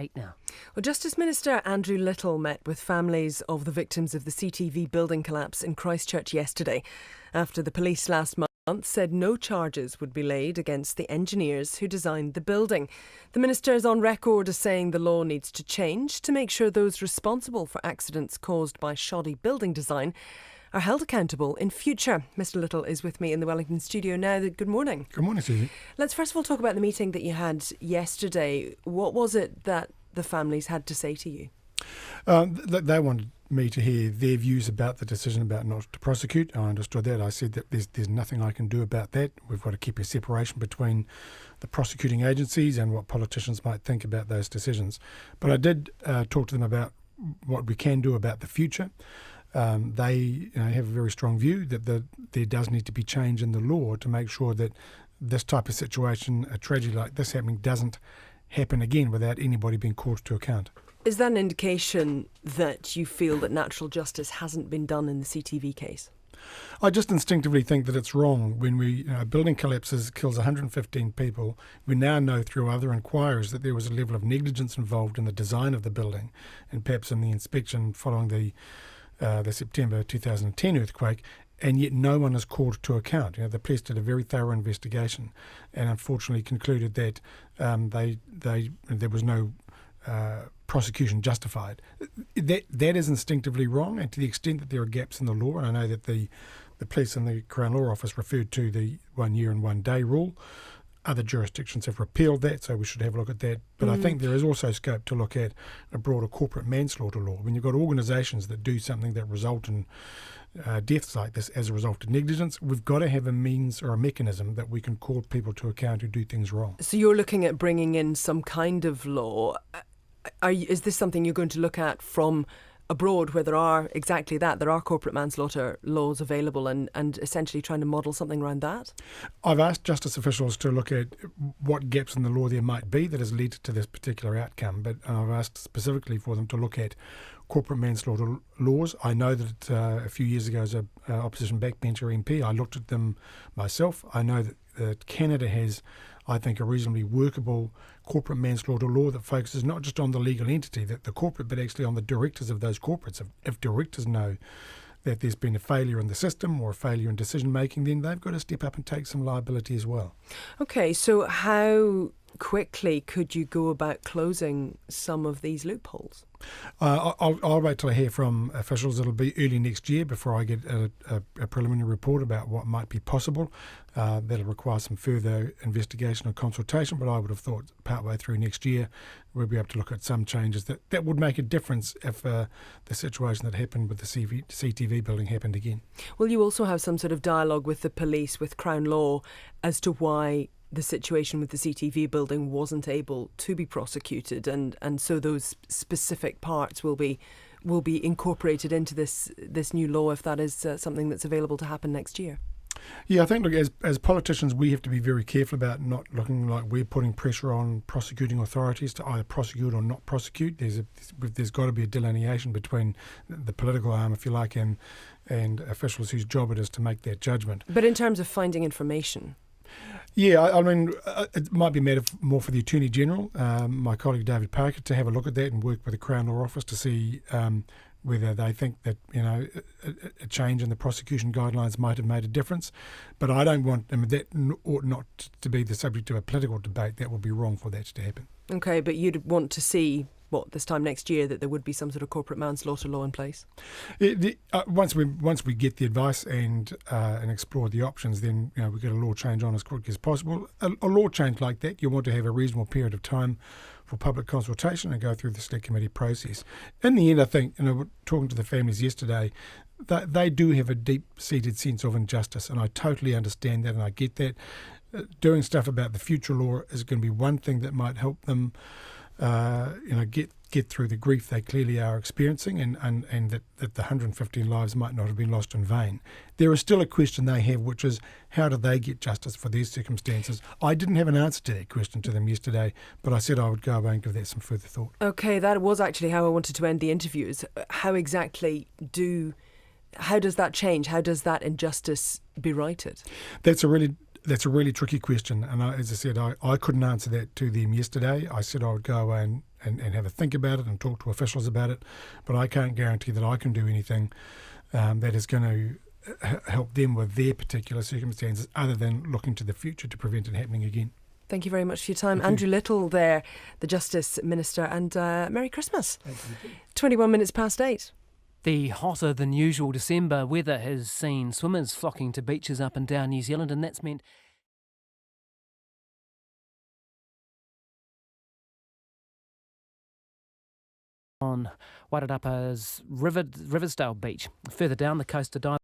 right now. Well, Justice Minister Andrew Little met with families of the victims of the CTV building collapse in Christchurch yesterday, after the police last month said no charges would be laid against the engineers who designed the building. The minister is on record as saying the law needs to change to make sure those responsible for accidents caused by shoddy building design are held accountable in future. Mr. Little is with me in the Wellington studio now. Good morning. Good morning, Susie. Let's first of all talk about the meeting that you had yesterday. What was it that the families had to say to you? They wanted me to hear their views about the decision about not to prosecute. I understood that. I said that there's nothing I can do about that. We've got to keep a separation between the prosecuting agencies and what politicians might think about those decisions. But I did talk to them about what we can do about the future. They have a very strong view that there does need to be change in the law to make sure that this type of situation, a tragedy like this happening, doesn't happen again without anybody being called to account. Is that an indication that you feel that natural justice hasn't been done in the CTV case? I just instinctively think that it's wrong when building collapses, kills 115 people. We now know through other inquiries that there was a level of negligence involved in the design of the building and perhaps in the inspection following the September 2010 earthquake, and yet no one is called to account. The police did a very thorough investigation and unfortunately concluded that there was no prosecution justified. That is instinctively wrong, and to the extent that there are gaps in the law, and I know that the police and the Crown Law Office referred to the 1 year and 1 day rule. Other jurisdictions have repealed that, so we should have a look at that. But I think there is also scope to look at a broader corporate manslaughter law. When you've got organisations that do something that result in deaths like this as a result of negligence, we've got to have a means or a mechanism that we can call people to account who do things wrong. So you're looking at bringing in some kind of law. Is this something you're going to look at from abroad, where there are exactly that? There are corporate manslaughter laws available and essentially trying to model something around that? I've asked justice officials to look at what gaps in the law there might be that has led to this particular outcome, but I've asked specifically for them to look at corporate manslaughter laws. I know that a few years ago as an opposition backbencher MP, I looked at them myself. I know that Canada has, I think, a reasonably workable corporate manslaughter law that focuses not just on the legal entity, the corporate, but actually on the directors of those corporates. If directors know that there's been a failure in the system or a failure in decision making, then they've got to step up and take some liability as well. Okay, so how quickly could you go about closing some of these loopholes? I'll wait till I hear from officials. It'll be early next year before I get a preliminary report about what might be possible. That'll require some further investigation and consultation, but I would have thought partway through next year we'll be able to look at some changes that would make a difference if the situation that happened with the CTV building happened again. Will you also have some sort of dialogue with the police, with Crown Law, as to why the situation with the CTV building wasn't able to be prosecuted, and so those specific parts will be incorporated into this new law, if that is something that's available to happen next year? Yeah, I think, look, as politicians, we have to be very careful about not looking like we're putting pressure on prosecuting authorities to either prosecute or not prosecute. There's got to be a delineation between the political arm, if you like, and officials whose job it is to make that judgment. But in terms of finding information? Yeah, I mean, it might be a matter more for the Attorney General, my colleague David Parker, to have a look at that and work with the Crown Law Office to see whether they think that a change in the prosecution guidelines might have made a difference. But I don't want that ought not to be the subject of a political debate. That would be wrong for that to happen. Okay, but you'd want to see this time next year that there would be some sort of corporate manslaughter law in place? Once we get the advice and explore the options, then we get a law change on as quickly as possible. A law change like that, you want to have a reasonable period of time for public consultation and go through the select committee process. In the end, I think, talking to the families yesterday, they do have a deep-seated sense of injustice, and I totally understand that and I get that. Doing stuff about the future law is going to be one thing that might help them get through the grief they clearly are experiencing, and that the 115 lives might not have been lost in vain. There is still a question they have, which is how do they get justice for these circumstances? I didn't have an answer to that question to them yesterday, but I said I would go away and give that some further thought. Okay, that was actually how I wanted to end the interview. How exactly how does that change? How does that injustice be righted? That's a really tricky question, and as I said, I couldn't answer that to them yesterday. I said I would go away and have a think about it and talk to officials about it. But I can't guarantee that I can do anything that is going to help them with their particular circumstances other than looking to the future to prevent it happening again. Thank you very much for your time. Thank Andrew you. Little there, the Justice Minister, and Merry Christmas. Thank you. 21 minutes past 8. The hotter than usual December weather has seen swimmers flocking to beaches up and down New Zealand, and that's meant on Wairarapa's Riversdale Beach. Further down the coast, a dive